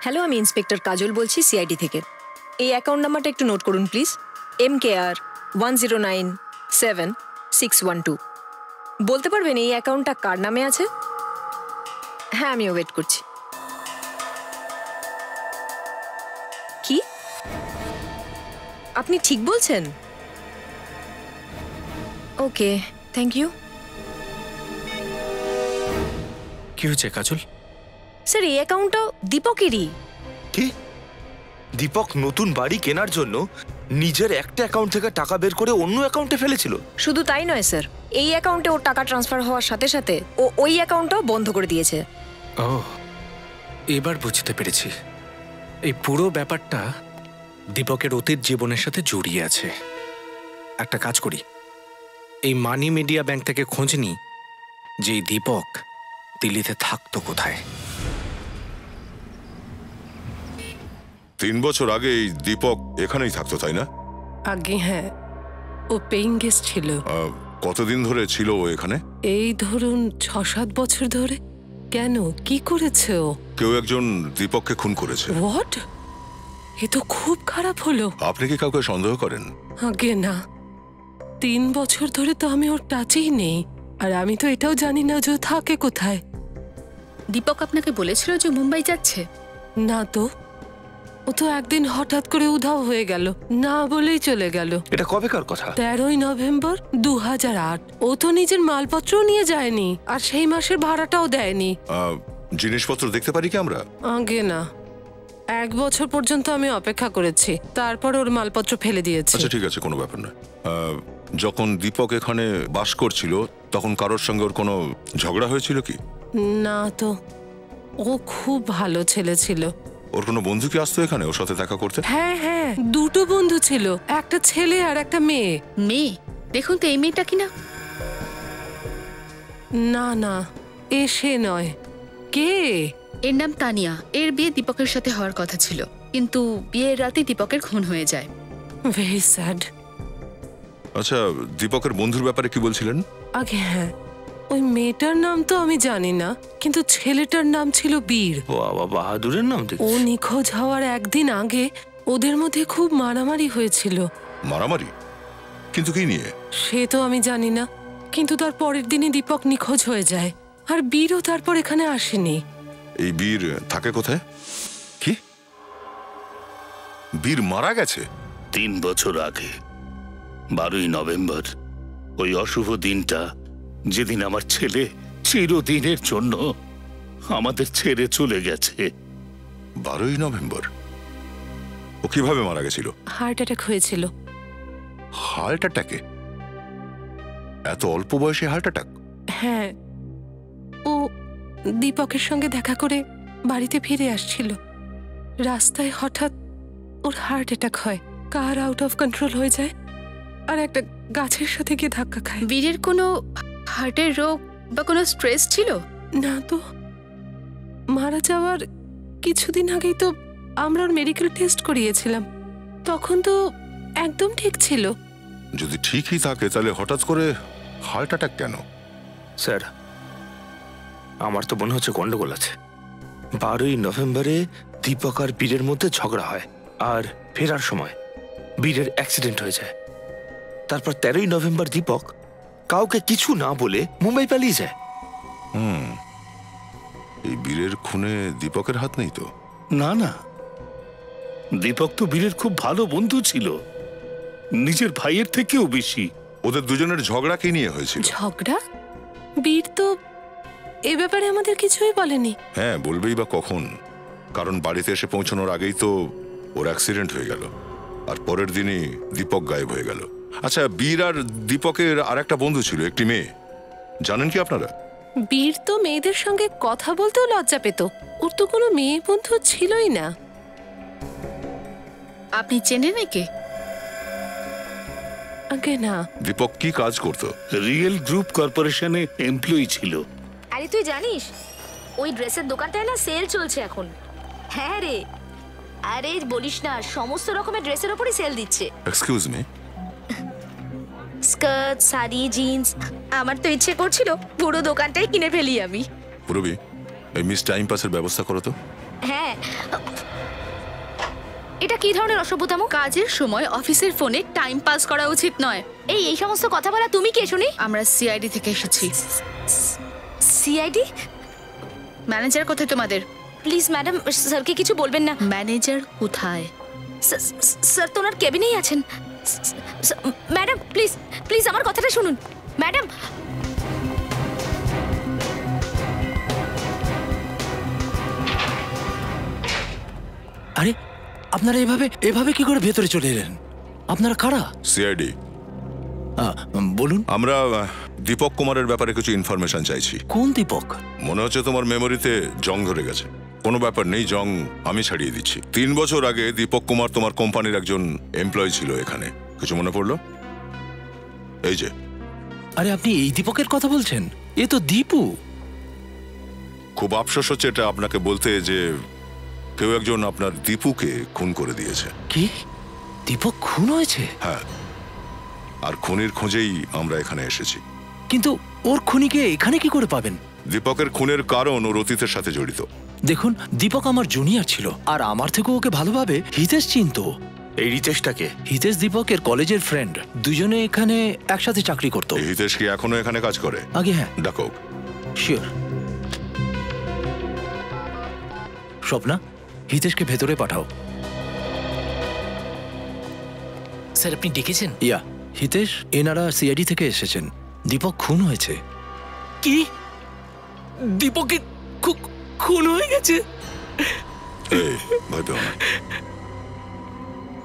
হ্যালো, আমি ইন্সপেক্টর কাজল বলছি CID থেকে। এই অ্যাকাউন্ট নাম্বারটা একটু নোট করুন প্লিজ, MKR 1097612। বলতে পারবেন এই অ্যাকাউন্টটা কার নামে আছে? হ্যাঁ, আমিও ওয়েট করছি। কি আপনি ঠিক বলছেন? ওকে, থ্যাংক ইউ।
কি হয়েছে কাজল?
স্যার এই অ্যাকাউন্টটা দীপকেরই।
কি? দীপক নতুন বাড়ি কেনার জন্য নিজের একটা অ্যাকাউন্ট থেকে টাকা বের করে অন্য অ্যাকাউন্টে ফেলেছিল?
শুধু তাই নয় স্যার, এই অ্যাকাউন্টে ওর টাকা ট্রান্সফার হওয়ার সাথে সাথে ও ওই অ্যাকাউন্টটাও বন্ধ করে দিয়েছে।
ও, এবার বুঝতে পেরেছি। এই পুরো ব্যাপারটা দীপকের অতীত জীবনের সাথে জড়িয়ে আছে। একটা কাজ করি, এই মানি মিডিয়া ব্যাংক থেকে খোঁজ নিই যে এই দীপক দিল্লিতে থাকতো কোথায়।
3 বছর আগে এই দীপক এখানেই থাকতো তাই না?
আগে হ্যাঁ, ও পেইং গেস্ট ছিল।
কতদিন ধরে ছিল ও এখানে?
এই ধরুন 6-7 বছর ধরে। কেন, কি করেছে ও?
কেউ একজন দীপককে খুন করেছে।
হোয়াট? এ তো খুব খারাপ হলো।
আপনি কি কাউকে সন্দেহ করেন?
আগে না, 3 বছর ধরে তো আমি ওর টাচেই নেই, আর আমি তো এটাও জানি না যে ও থাকে কোথায়।
দীপক আপনাকে বলেছিল যে মুম্বাই যাচ্ছে?
না তো, ও তো একদিন হঠাৎ করে উধাও হয়ে গেল, না বলেই চলে গেল।
এটা কবেকার কথা?
13ই নভেম্বর 2008। ও তো নিজের মালপত্রও নিয়ে যায়নি, আর সেই মাসের ভাড়াটাও দেয়নি।
জিনিসপত্র দেখতে পারি কি আমরা?
আগে না, 1 বছর পর্যন্ত আমি অপেক্ষা করেছি, তারপর ওর মালপত্র ফেলে দিয়েছে।
আচ্ছা ঠিক আছে, কোনো ব্যাপার না। যখন দীপক এখানে বাস করছিল তখন কারোর সঙ্গে ওর কোনো ঝগড়া হয়েছিল কি?
না তো, ও খুব ভালো ছেলে ছিল।
ওর কোনো বন্ধু কি আসতো এখানে ওর সাথে দেখা করতে?
হ্যাঁ হ্যাঁ, 2টো বন্ধু ছিল, একটা ছেলে আর একটা মেয়ে।
মেয়ে? দেখুন তো এই মেয়েটা কিনা।
না না, এ সে নয়। কে?
এর নাম তানিয়া। এর বিয়ে দীপকের সাথে হওয়ার কথা ছিল, কিন্তু বিয়ের রাতে দীপকের খুন হয়ে যায়।
Very sad.
আচ্ছা, দীপকের বন্ধুর ব্যাপারে কি বলছিলেন?
আগে হ্যাঁ, ওই মেয়েটার নাম তো আমি জানি না, কিন্তু ছেলেটার নাম ছিল বীর।
বাবা, বাহাদুরের নাম।
ও নিখোঁজ হওয়ার একদিন আগে ওদের মধ্যে খুব মারামারি হয়েছিল।
মারামারি? কিন্তু কি নিয়ে?
সে তো আমি জানি না, কিন্তু তার পরের দিনই দীপক নিখোঁজ হয়ে যায়, আর বীরও তারপর এখানে আসেনি।
এই বীর থাকে কোথায়? কি বীর মারা গেছে?
3 বছর আগে 12ই নভেম্বর, ওই অশুভ দিনটা, যেদিন আমার ছেলে চিরদিনের জন্য আমাদের ছেড়ে চলে গেছে।
12ই নভেম্বর? ও কিভাবে মারা গেছিল?
হার্ট অ্যাটাক হয়েছিল।
হার্ট অ্যাটাকে? এত অল্প বয়সে হার্ট অ্যাটাক?
হ্যাঁ, ও দীপকের সঙ্গে দেখা করে বাড়িতে ফিরে আসছিল, রাস্তায় হঠাৎ ওর হার্ট অ্যাটাক হয়, কার আউট অফ কন্ট্রোল হয়ে যায়, আর একটা গাছের সাথে গিয়ে ধাক্কা খায়।
বীরের কোনো হার্টের রোগ বা কোনো স্ট্রেস ছিল?
না তো, মারা যাওয়ার কিছুদিন আগেই তো আমরা ওর মেডিকেল টেস্ট করিয়েছিলাম, তখন তো একদম ঠিক ছিল।
যদি ঠিকই থাকে তাহলে হঠাৎ করে হার্ট অ্যাটাক কেন?
স্যার, আমার তো মনে হচ্ছে গন্ডগোল আছে। 12ই নভেম্বরে দীপক আর বীরের মধ্যে ঝগড়া হয়, আর ফেরার সময় বীরের অ্যাক্সিডেন্ট হয়ে যায়। তারপর 13ই নভেম্বর দীপক কাউকে কিছু না বলে মুম্বাই পালিয়ে যায়।
এই বীরের খুনে দীপকের হাত নেই তো?
না না, দীপক তো বীরের খুব ভালো বন্ধু ছিল, নিজের ভাইয়ের থেকেও বেশি।
ওদের দুজনের ঝগড়া কি নিয়ে হয়েছিল?
ঝগড়া? বীর তো এ ব্যাপারে আমাদের কিছুই বলেনি।
হ্যাঁ, বলবেই বা কখন, কারণ বাড়িতে এসে পৌঁছানোর আগেই তো ওর অ্যাক্সিডেন্ট হয়ে গেল, আর পরের দিনই দীপক গায়েব হয়ে গেল। আচ্ছা, বীর আর দীপকের আর একটা বন্ধু ছিল, একটি মেয়ে, জানেন কি আপনারা?
বীর তো মেয়েদের সঙ্গে কথা বলতেও লজ্জা পেত, ওর তো কোনো মেয়ে বন্ধু ছিলই না।
আপনি চেনেন একে?
আগে না।
দীপক কি কাজ করতো?
রিয়েল গ্রুপ কর্পোরেশনে এমপ্লয়ি ছিল।
আরে তুই জানিস ওই ড্রেসের দোকানটায় না সেল চলছে এখন? হ্যাঁ রে, আরে বলিস না, সমস্ত রকমের ড্রেসের ওপরই সেল দিচ্ছে।
Excuse me?
Skirt, sari, jeans. আমার তো ইচ্ছে করছিল পুরো দোকানটাই কিনে ফেলি আমি।
পুরবি, এই মিস টাইম পাসের ব্যবস্থা করো তো।
হ্যাঁ, এটা কি ধরনের অসভ্যতাম?
কাজের সময় অফিসের ফোনে টাইম পাস করা উচিত নয়।
এই সমস্ত কথা বলা তুমি কে শুনি?
আমরা সিআইডি থেকে এসেছি।
সিআইডি?
ম্যানেজার কোথায় তোমাদের?
প্লিজ ম্যাডাম, স্যারকে কিছু বলবেন না।
ম্যানেজার কোথায়?
স্যার তো ওনার কেবিনেই আছেন। ম্যাডাম প্লিজ প্লিজ আমার কথাটা শুনুন ম্যাডাম।
আরে আপনারা এভাবে কি করে ভেতরে চলে এলেন? আপনারা কারা?
সিআইডি।
বলুন।
আমরা দীপক কুমারের ব্যাপারে কিছু ইনফরমেশন চাইছি।
কোন দীপক?
মনে হচ্ছে তোমার মেমোরিতে জং ধরে গেছে। কোনো ব্যাপার নেই, জং আমি ছাড়িয়ে দিচ্ছি। 3 বছর আগে দীপক কুমার তোমার কোম্পানির একজন এমপ্লয়ি ছিল এখানে, কিছু মনে পড়লো? এই যে।
আরে আপনি এই দীপকের কথা বলছেন? এ তো দীপু।
খুব আফসোস হচ্ছে এটা আপনাকে বলতে যে কেউ একজন আপনার দীপুকে খুন করে দিয়েছে।
কি? দীপক খুন হয়েছে?
হ্যাঁ, আর খুনির খোঁজেই আমরা এখানে এসেছি।
কিন্তু ওর খুনিকে এখানে কি করে পাবেন?
দীপকের খুনের কারণ ওর অতীতের সাথে জড়িত।
দেখুন, দীপক আমার জুনিয়র ছিল, আর আমার থেকে ওকে ভালোভাবে হিতেশ চিনতো।
এই রিতেশটাকে?
হিতেশ দীপকের কলেজের ফ্রেন্ড, দুজনে এখানে একসাথে চাকরি করতো।
হিতেশ কি এখনো এখানে কাজ করে?
আগে হ্যাঁ।
ডাকো।
শিওর। স্বপ্না, হিতেশকে ভেতরে পাঠাও।
স্যার আপনি ডেকেছেন?
ইয়া, হিতেশ, এনারা সিআইডি থেকে এসেছেন। দীপক খুন হয়েছে।
কি? দীপকের খুন হয়ে গেছে?
এই, ভয় পেও না।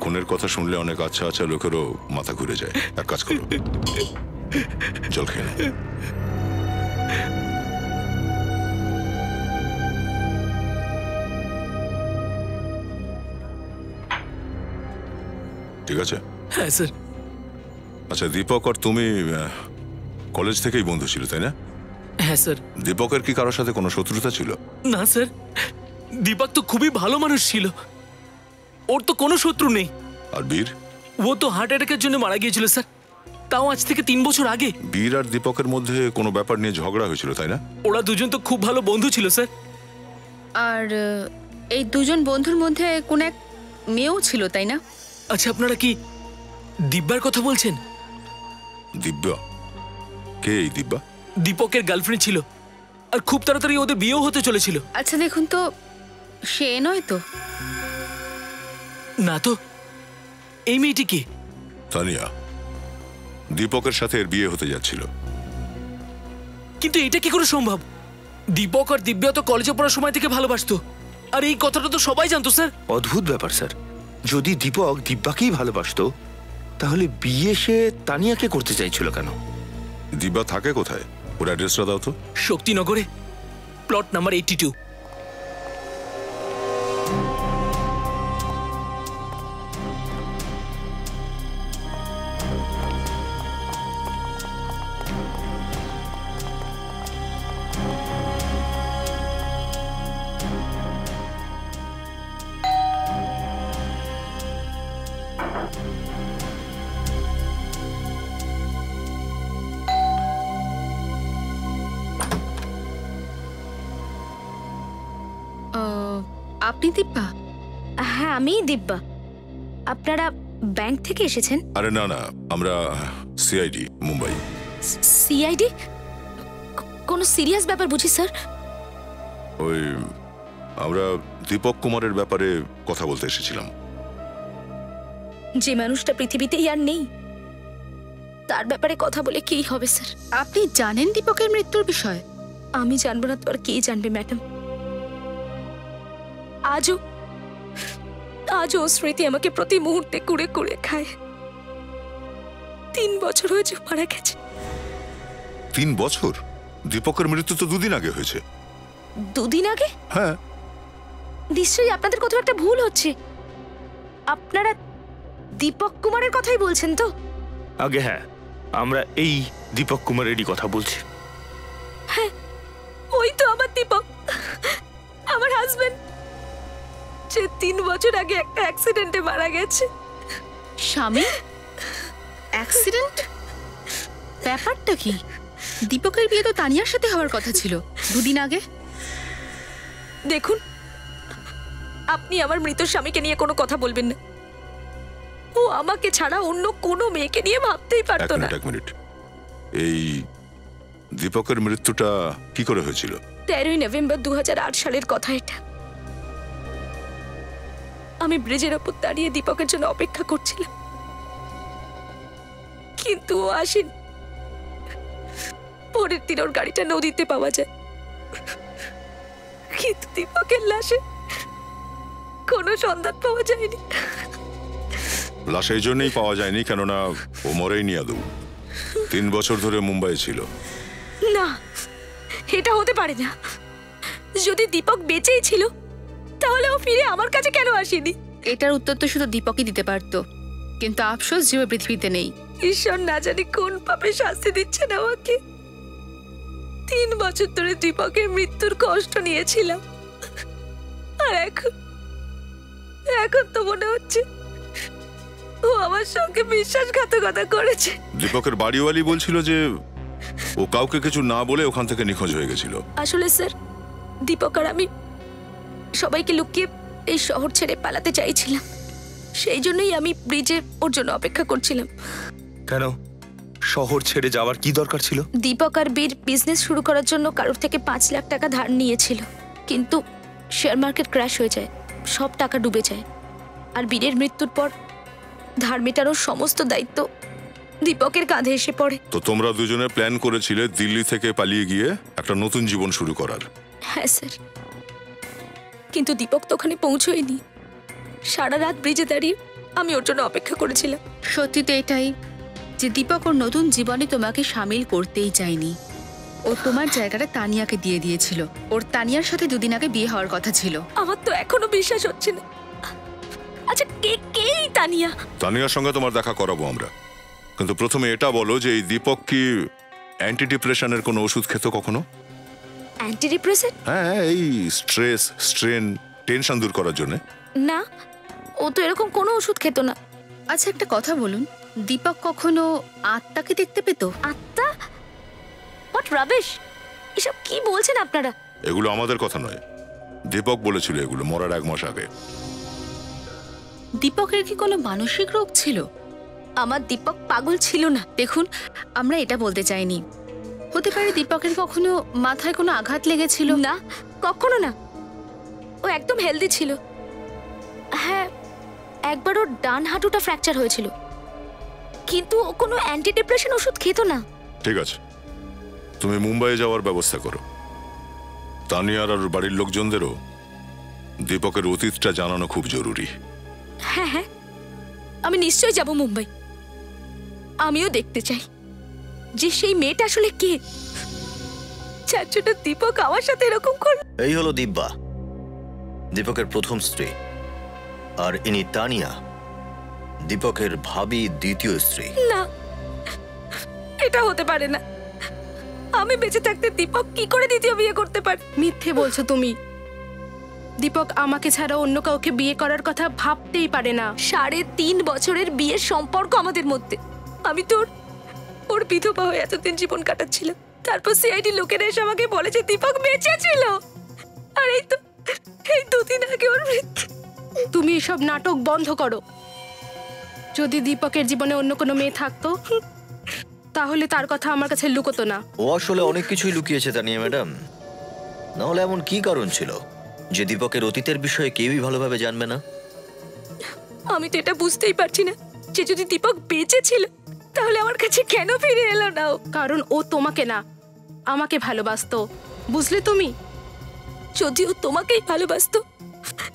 খুনের কথা শুনলে অনেক আচ্ছা আচ্ছা লোকেরও মাথা ঘুরে যায়। এক কাজ করো, জল খেয়ে নাও। ঠিক আছে?
হ্যাঁ স্যার।
আচ্ছা, দীপক আর তুমি কলেজ থেকেই বন্ধু ছিল, তাই না?
হ্যাঁ স্যার।
দীপকের কি কারোর সাথে কোনো শত্রুতা ছিল?
না স্যার, দীপক তো খুবই ভালো মানুষ ছিল, ওর তো কোনো শত্রু নেই।
আর বীর?
ও তো হার্ট অ্যাটাকের জন্য মারা গিয়েছিল স্যার, তাও আজ থেকে 3 বছর আগে।
বীর আর দীপকের মধ্যে কোনো ব্যাপার নিয়ে ঝগড়া হয়েছিল, তাই না?
ওরা দুজন তো খুব ভালো বন্ধু ছিল স্যার।
আর এই দুজন বন্ধুর মধ্যে কোন এক মেয়েও ছিল, তাই না?
আচ্ছা, আপনারা কি দিব্যার কথা বলছেন?
দিব্যা? কে এই দিব্যা?
দীপকের গার্লফ্রেন্ড ছিল, আর খুব তাড়াতাড়ি ওদের বিয়েও হতে চলেছিল।
আচ্ছা দেখুন তো, সে নয় তো?
না তো। এই মেয়েটি কি?
তানিয়া। দীপকের সাথে এর বিয়ে হতে যাচ্ছিল।
কিন্তু এটা কি করে সম্ভব? দীপক আর দিব্যা তো কলেজে পড়ার সময় থেকে ভালোবাসতো, আর এই কথাটা তো সবাই জানতো স্যার।
অদ্ভুত ব্যাপার স্যার। যদি দীপক দিব্যাকেই ভালোবাসতো, তাহলে বিয়ে সে তানিয়াকে করতে চাইছিল কেন?
দিব্যা থাকে কোথায়? ওর অ্যাড্রেসটা দাও তো।
শক্তিনগরে, প্লট নাম্বার 82।
আপনি দিব্যা?
হ্যাঁ, আমিই দিব্যা। আপনারা ব্যাংক থেকে এসেছেন?
আরে না না, আমরা সিআইডি, মুম্বাই।
সিআইডি? কোনো সিরিয়াস ব্যাপার বুঝি স্যার?
ওই, আমরা দীপক কুমারের ব্যাপারে কথা বলতে এসেছিলাম।
যে মানুষটা পৃথিবীতেই আর নেই, তার ব্যাপারে কথা বলে কি হবে স্যার?
আপনি জানেন দীপকের মৃত্যুর বিষয়?
আমি জানবো না তো আর কে জানবে ম্যাডাম? আজও স্মৃতি আমাকে প্রতি মুহূর্তে কুড়ে কুড়ে খায়। 3 বছর হয়েছে মারা গেছে।
3 বছর? দীপকের মৃত্যু তো 2 দিন আগে হয়েছে।
2 দিন আগে?
হ্যাঁ।
নিশ্চয়ই আপনাদের কোথাও একটা ভুল হচ্ছে। আপনারা দীপক কুমারের কথাই বলছেন তো?
আগে হ্যাঁ, আমরা এই দীপক কুমারেরই কথা বলছি।
হ্যাঁ, ওই তো আমার দীপক, আমার হাজবেন্ড, যে 3 বছর আগে একটা অ্যাক্সিডেন্টে মারা গেছে।
স্বামী? অ্যাক্সিডেন্ট? ব্যাপারটা কি? দীপকের বিয়ে তো তানিয়ার সাথে হওয়ার কথা ছিল 2 দিন আগে।
দেখুন, আপনি আমার মৃত স্বামীকে নিয়ে কোনো কথা বলবেন না। ও আমাকে ছাড়া অন্য কোনো মেয়েকে নিয়ে ভাবতেই পারতো না।
এক মিনিট। এই দীপকের মৃত্যুটা কি করে হয়েছিল?
13ই নভেম্বর 2008 সালের কথা এটা। আমি ব্রিজের ওপর দাঁড়িয়ে দীপকের জন্য অপেক্ষা করছিলাম, কিন্তু ও আসেনি। পরের দিন ওর গাড়িটা নদীতে পাওয়া যায়, কিন্তু দীপকের লাশে কোনো সন্ধান পাওয়া যায়নি।
লাশ এই জন্যই পাওয়া যায়নি কেননা ও মরেইনি আদৌ। 3 বছর ধরে মুম্বাই ছিল।
না, এটা হতে পারে না। যদি দীপক বেঁচেই ছিল, তাহলে ও ফিরে আমার কাছে কেন আসেনি?
এটার উত্তর তো শুধু দীপকই দিতে পারতো, কিন্তু আফসোস যে ও পৃথিবীতে নেই।
ঈশ্বর না জানি কোন পাপে শাস্তি দিচ্ছেন আমাকে। 3 বছর ধরে দীপকের মৃত্যুর কষ্ট নিয়েছিলাম, আর এখন তো মনে হচ্ছে ও আমার সঙ্গে বিশ্বাসঘাতকতা করেছে।
দীপকের বাড়িওয়ালি বলছিল যে ও কাউকে কিছু না বলে ওখান থেকে নিখোঁজ হয়ে গেছিল।
আসলে স্যার, দীপক আর আমি সবাইকে লুকিয়ে এই শহর ছেড়ে পালাতে চাইছিলাম। সেই জন্যই আমি ব্রিজে ওর জন্য অপেক্ষা করছিলাম।
কেন শহর ছেড়ে যাওয়ার কি দরকার ছিল?
দীপক আর বীর বিজনেস শুরু করার জন্য কারোর থেকে 5 লাখ টাকা ধার নিয়েছিল, কিন্তু শেয়ার মার্কেট ক্র্যাশ হয়ে যায়, সব টাকা ডুবে যায়। আর বীরের মৃত্যুর পর ধার মেটানোর সমস্ত দায়িত্ব দীপকের কাঁধে এসে পড়ে।
তো তোমরা দুজনে প্ল্যান করেছিলে দিল্লি থেকে পালিয়ে গিয়ে একটা নতুন জীবন শুরু করার?
হ্যাঁ স্যার, কিন্তু দীপক তো ওখানে পৌঁছয়নি। সারা রাত ব্রিজে দাঁড়িয়ে আমি ওর জন্য অপেক্ষা করেছিলাম।
সত্যি তো এটাই যে দীপক ওর নতুন জীবনে তোমাকে সামিল করতেই চায়নি। ও তোমার জায়গাটা তানিয়াকে দিয়ে দিয়েছিল। ওর তানিয়ার সাথে 2 দিন আগে বিয়ে হওয়ার কথা ছিল।
আমার তো এখনো বিশ্বাস হচ্ছে না। আচ্ছা, কে এই তানিয়া?
তানিয়ার সঙ্গে তোমার দেখা করাবো আমরা, কিন্তু প্রথমে এটা বলো যে এই দীপক কি অ্যান্টি ডিপ্রেশনের কোনো ওষুধ খেত কখনো?
Anti depressant?
হ্যাঁ, এই স্ট্রেস, স্ট্রেন, টেনশন দূর করার জন্য।
না, ও তো এরকম কোনো ওষুধ খেত না।
আচ্ছা একটা কথা বলুন, দীপক কখনো আত্মাকে দেখতে পেত?
আত্মা? What rubbish! এসব কি বলছেন আপনারা?
এগুলো আমাদের কথা নয়, দীপক বলেছিল এগুলো মরার 1 মাস আগে।
দীপকের কি কোনো মানসিক রোগ ছিল?
আমার দীপক পাগল ছিল না।
দেখুন, আমরা এটা বলতে চাইনি। হতে পারে দীপকের কখনো মাথায় কোনো আঘাত লেগেছিল।
না, কখনো না। ও একদম হেলদি ছিল। হ্যাঁ, একবার ওর ডান হাঁটুটা ফ্র্যাকচার হয়েছিল, কিন্তু ও কোনো অ্যান্টি ডিপ্রেশন ওষুধ খেত না।
ঠিক আছে, তুমি মুম্বাইয়ে যাওয়ার ব্যবস্থা করো। তানিয়ার আর বাড়ির লোকজনদেরও দীপকের অতীতটা জানানো খুব জরুরি।
হ্যাঁ হ্যাঁ, আমি নিশ্চয়ই যাব মুম্বাই। আমিও দেখতে চাই যে সেই মেয়েটা আসলে কে, যার জন্য দীপক আমার সাথে এরকম করল।
এই হলো দিব্যা, দীপকের প্রথম স্ত্রী। আর ইনি তানিয়া, দীপকের ভাবি দ্বিতীয় স্ত্রী।
না, এটা হতে পারে না। আমি বেঁচে থাকতে দীপক কি করে দ্বিতীয় বিয়ে করতে পারে?
মিথ্যে বলছো তুমি। দীপক আমাকে ছাড়া অন্য কাউকে বিয়ে করার কথা ভাবতেই পারে না।
3.5 বছরের বিয়ের সম্পর্ক আমাদের মধ্যে। আমি তো ওর বিধবা হয়ে এতদিন জীবন কাটাচ্ছিলাম। তারপর সিআইডি লোকেরা এসে আমাকে বলে যে দীপক বেঁচে ছিল। আর এই 2 দিন আগে ওর মৃত্যু।
তুমি এসব নাটক বন্ধ করো। যদি দীপকের জীবনে অন্য কোনো মেয়ে থাকতো তাহলে তার কথা আমার কাছে লুকোতো না।
ও আসলে অনেক কিছুই লুকিয়েছে তানিয়া ম্যাডাম। নাহলে এমন কি কারণ ছিল যে দীপকের অতীতের বিষয়ে কেউই ভালোভাবে জানবে না?
আমি তো এটা বুঝতেই পারছি না যে যদি দীপক বেঁচে ছিল তাহলে আমার কাছে কেন ফিরে এলো না?
কারণ ও তোমাকে না, আমাকে ভালোবাসতো, বুঝলে তুমি?
যদি ও তোমাকেই ভালোবাসতো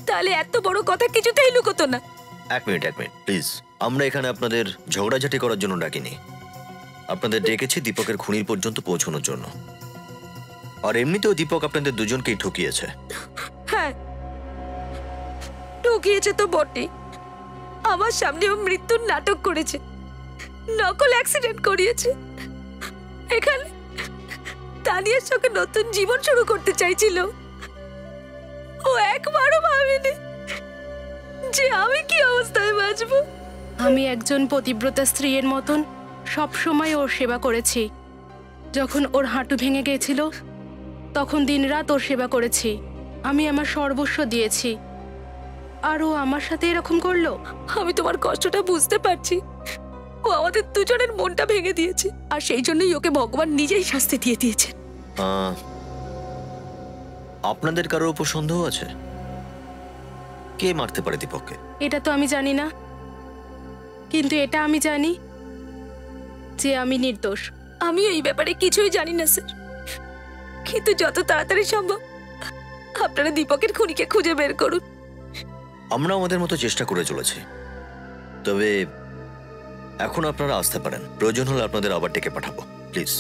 তাহলে এত বড় কথা কিছুতেই লুকোতো না।
এক মিনিট প্লিজ। আমরা এখানে আপনাদের ঝগড়াঝাটি করার জন্য ডাকিনি। আপনাদের ডেকেছি দীপকের খুনির পর্যন্ত পৌঁছানোর জন্য। আর এমনিতেও দীপক আপনাদের দুজনকেই ঠকিয়েছে।
হ্যাঁ, ঠকিয়েছে তো বটেই। আমার সামনে ও মৃত্যুর নাটক করেছে, নকল অ্যাক্সিডেন্ট করিয়েছে। এখানে তানিয়ার সঙ্গে নতুন জীবন শুরু করতে চাইছিল। ও একবারও ভাবেনি যে আমি কি অবস্থায় বাঁচবো।
আমি একজন পতিব্রতা স্ত্রীর মতন সব সময় ওর সেবা করেছি। যখন ওর হাঁটু ভেঙে গিয়েছিল তখন দিনরাত ওর সেবা করেছি। আমি আমার সর্বস্ব দিয়েছি, আর ও আমার সাথে এরকম করলো।
আমি তোমার কষ্টটা বুঝতে পারছি। ও আমাদের দুজনের মনটা ভেঙে দিয়েছে, আর সেই জন্যই ওকে ভগবান নিজেই শাস্তি দিয়ে দিয়েছে।
আপনাদের কারোর উপর সন্দেহ আছে? কে মারতে পারে দীপককে?
এটা তো আমি জানি না, কিন্তু এটা আমি জানি যে আমি নির্দোষ।
আমি এই ব্যাপারে কিছুই জানি না স্যার, কিন্তু যত তাড়াতাড়ি সম্ভব আপনারা দীপকের খুনিকে খুঁজে বের করুন।
আমরা আমাদের মতো চেষ্টা করে চলেছি, তবে এখন আপনারা আসতে পারেন। প্রয়োজন হলে আপনাদের আবার ডেকে পাঠাবো, প্লিজ।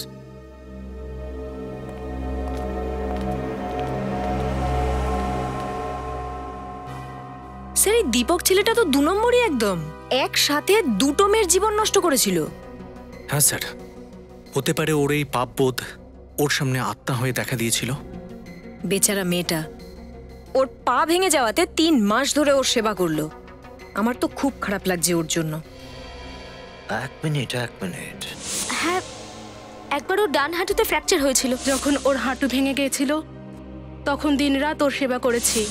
স্যার, এই দীপক ছেলেটা তো 2 নম্বরই একদম। একসাথে 2টো মেয়ের জীবন নষ্ট করেছিল।
হ্যাঁ স্যার, হতে পারে ওর এই পাপবোধ ওর সামনে আত্মা হয়ে দেখা দিয়েছিল।
বেচারা মেয়েটা
ওর পা ভেঙে যাওয়াতে 3 মাস ধরে ওর সেবা করলো। আমার তো খুব খারাপ লাগছে ওর জন্য।
এক মিনিট।
হ্যাঁ, একবার ওর ডান হাঁটুতে ফ্র্যাকচার হয়েছিল।
যখন ওর হাঁটু ভেঙে গিয়েছিল তখন দিনরাত ওর সেবা করেছি।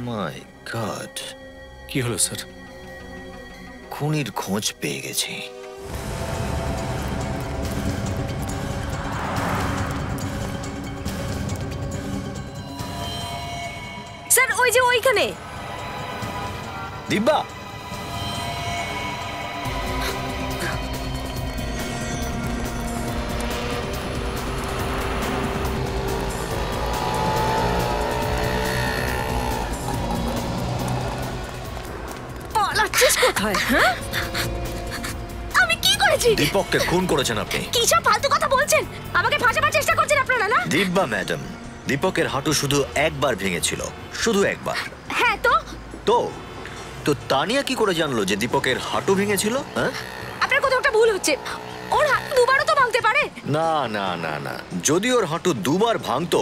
মাই গড,
কি হলো স্যার?
খুনির খোঁজ পেয়ে গেছি।
স্যার ওই যে ওইখানে।
দিব্যা,
পালাচ্ছিস কোথায়? হ্যাঁ,
আমি কি করেছি?
দীপককে খুন করেছেন আপনি।
কি সব ফালতু কথা বলছেন? আমাকে ফাঁসাবার চেষ্টা করছেন আপনারা, না?
দিব্যা ম্যাডাম, দীপকের হাঁটু শুধু একবার ভেঙেছিল, শুধু একবার।
হ্যাঁ তো
তো তো তানিয়া কি করে জানলো যে দীপকের হাঁটু ভেঙেছিল? হ্যাঁ,
আপনার কোথাও একটা ভুল হচ্ছে। ওর হাত দুবারও তো ভাঙতে পারে।
না না না না, যদি ওর হাঁটু দুবার ভাঙতো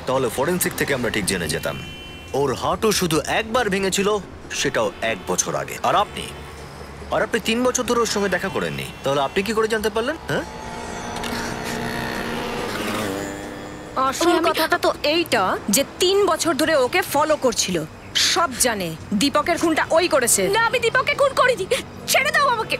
তাহলে ফরেনসিক থেকে আমরা ঠিক জেনে যেতাম। ওর হাঁটু শুধু একবার ভেঙেছিল, সেটাও 1 বছর আগে। আর আপনি 3 বছর ধরে ওর সঙ্গে দেখা করেননি, তাহলে আপনি কি করে জানতে পারলেন? হ্যাঁ,
আসল কথাটা তো এইটা যে 3 বছর ধরে ওকে ফলো করছিল, সব জানে। দীপকের খুনটা ওই করেছে।
না, আমি দীপককে খুন করিনি। ছেড়ে দাও আমাকে।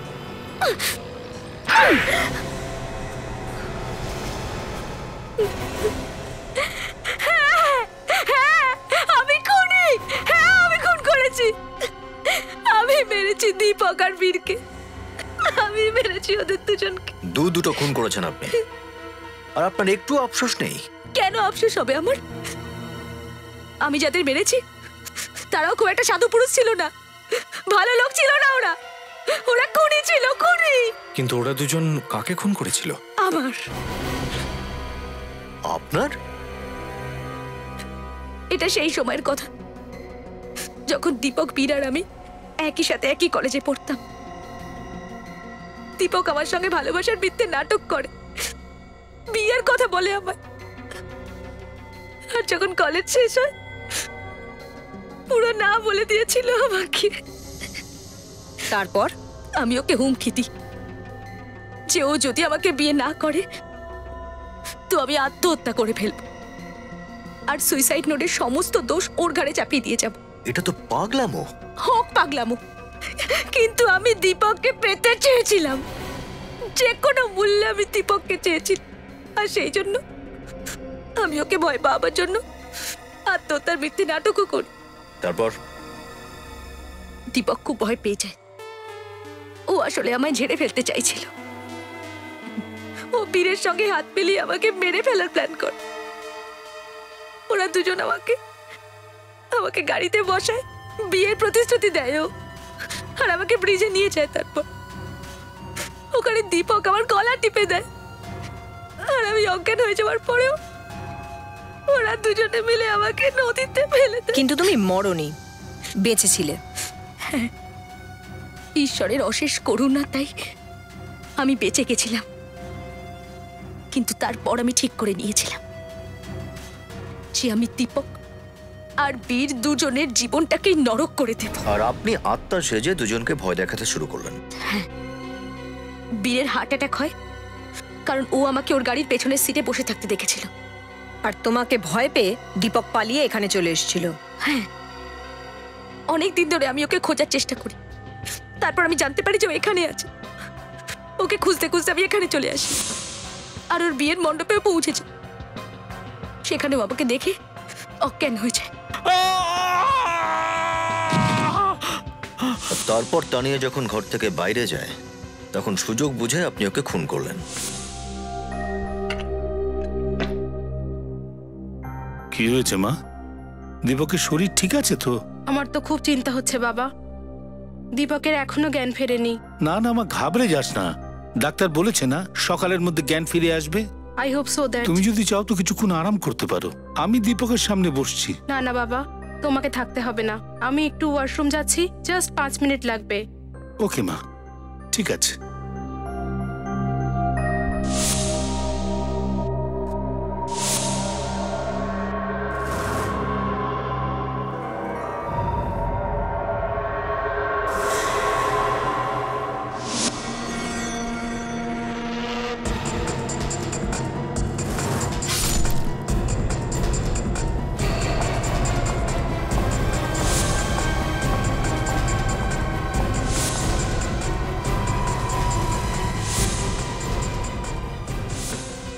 আমি খুনি। হ্যাঁ, আমি খুন করেছি। আমি মেরেছি দীপক আর বীরকে। আমি মেরেছি ওদের দুজনকে।
দুটো খুন করেছেন আপনি, আর আপনার একটু আফসোস নেই?
কেন আফসোস হবে আমার? আমি যাদের মেরেছি তারাও খুব একটা সাধু পুরুষ ছিল না, ভালো লোক ছিল না। ওরা খুনি ছিল, খুনি।
কিন্তু ওরা দুজন কাকে খুন করেছিল?
আমার।
আপনার?
এটা সেই সময়ের কথা যখন দীপক, বীর আর আমি একই সাথে একই কলেজে পড়তাম। দীপক আমার সঙ্গে ভালোবাসার মিথ্যে নাটক করে, বিয়ের কথা বলে আমায়। আর যখন কলেজ শেষ হয় পুরো না বলে দিয়েছিল আমাকে।
তারপর
আমি ওকে হুমকি দিই যে ও যদি আমাকে বিয়ে না করে তো আমি আত্মহত্যা করে ফেলব, আর সুইসাইড নোটের সমস্ত দোষ ওর ঘাড়ে চাপিয়ে দিয়ে যাব।
এটা তো পাগলামো।
হোক পাগলামো, কিন্তু আমি দীপককে পেতে চেয়েছিলাম। যে কোনো মূল্যে আমি দীপককে চেয়েছিলাম, আর সেই জন্য আমি ওকে ভয় পাওয়ার জন্য আত্মহত্যার মিথ্যে নাটকও করি।
তারপর
দীপক খুব ভয় পেয়ে যায়। ও আসলে আমায় ঝেড়ে ফেলতে চাইছিল। ও বীরের সঙ্গে হাত মিলিয়ে আমাকে মেরে ফেলার প্ল্যান করে। ওরা দুজন আমাকে গাড়িতে বসায়, বিয়ের প্রতিশ্রুতি দেয় ও, আর আমাকে ব্রিজে নিয়ে যায়। তারপর ওখানে দীপক আমার গলা টিপে দেয়, আর আমি অজ্ঞান হয়ে যাওয়ার পরেও ওরা দুজনে মিলে আমাকে নদীতে ফেলে দেয়।
কিন্তু তুমি মরনি, বেঁচেছিলে।
হ্যাঁ, ঈশ্বরের অশেষ করুণা, তাই আমি বেঁচে গেছিলাম। কিন্তু তারপর আমি ঠিক করে নিয়েছিলাম যে আমি দীপক আর বীর দুজনের জীবনটাকেই নরক করে দেব।
আর আপনি আত্মা সেজে দুজনকে ভয় দেখাতে শুরু করলেন।
হ্যাঁ, বীরের হার্ট অ্যাটাক হয় কারণ ও আমাকে ওর গাড়ির পেছনের সিটে বসে থাকতে দেখেছিল।
আর তোমাকে ভয় পেয়ে দীপক পালিয়ে এখানে চলে এসেছিল।
হ্যাঁ, অনেক দিন ধরে আমি ওকে খোঁজার চেষ্টা করি। তারপর আমি জানতে পারি যে ও এখানে আছে। ওকে খুঁজতে খুঁজতে আমি এখানে চলে আসি, আর ওর বিয়ের মণ্ডপেও পৌঁছেছে। সেখানেও আমাকে দেখে অজ্ঞান হয়ে যায়।
তারপর তানিয়া যখন ঘর থেকে বাইরে যায় তখন সুযোগ বুঝে আপনি ওকে খুন করলেন।
কি হয়েছে মা? দীপকের শরীর ঠিক আছে তো?
আমার তো খুব চিন্তা হচ্ছে বাবা। দীপকের এখনো জ্ঞান ফেরেনি।
না না মা, ঘাবড়ে যাস না। ডাক্তার বলেছে না সকালের মধ্যে জ্ঞান ফিরে আসবে।
I hope so that.
তুমি যদি চাও তো কিছুক্ষণ আরাম করতে পারো। আমি দীপকের সামনে বসছি।
না না বাবা, তোমাকে থাকতে হবে না। আমি একটু ওয়াশরুম যাচ্ছি, জাস্ট 5 মিনিট লাগবে।
ওকে মা, ঠিক আছে।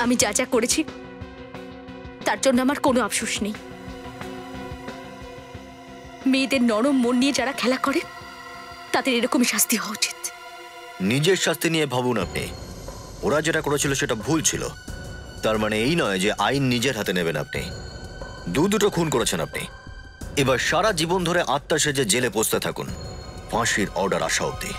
আমি যা যা করেছি তার জন্য আমার কোনো আফসোস নেই। মেয়েদের নরম মন নিয়ে যারা খেলা করে তাদের এরকমই শাস্তি হওয়া উচিত।
নিজের শাস্তি নিয়ে ভাবুন আপনি। ওরা যেটা করেছিল সেটা ভুল ছিল, তার মানে এই নয় যে আইন নিজের হাতে নেবেন আপনি। দুটো খুন করেছেন আপনি, এবার সারা জীবন ধরে আত্মা সেজে জেলে পৌঁছতে থাকুন, ফাঁসির অর্ডার আসা অব্দি।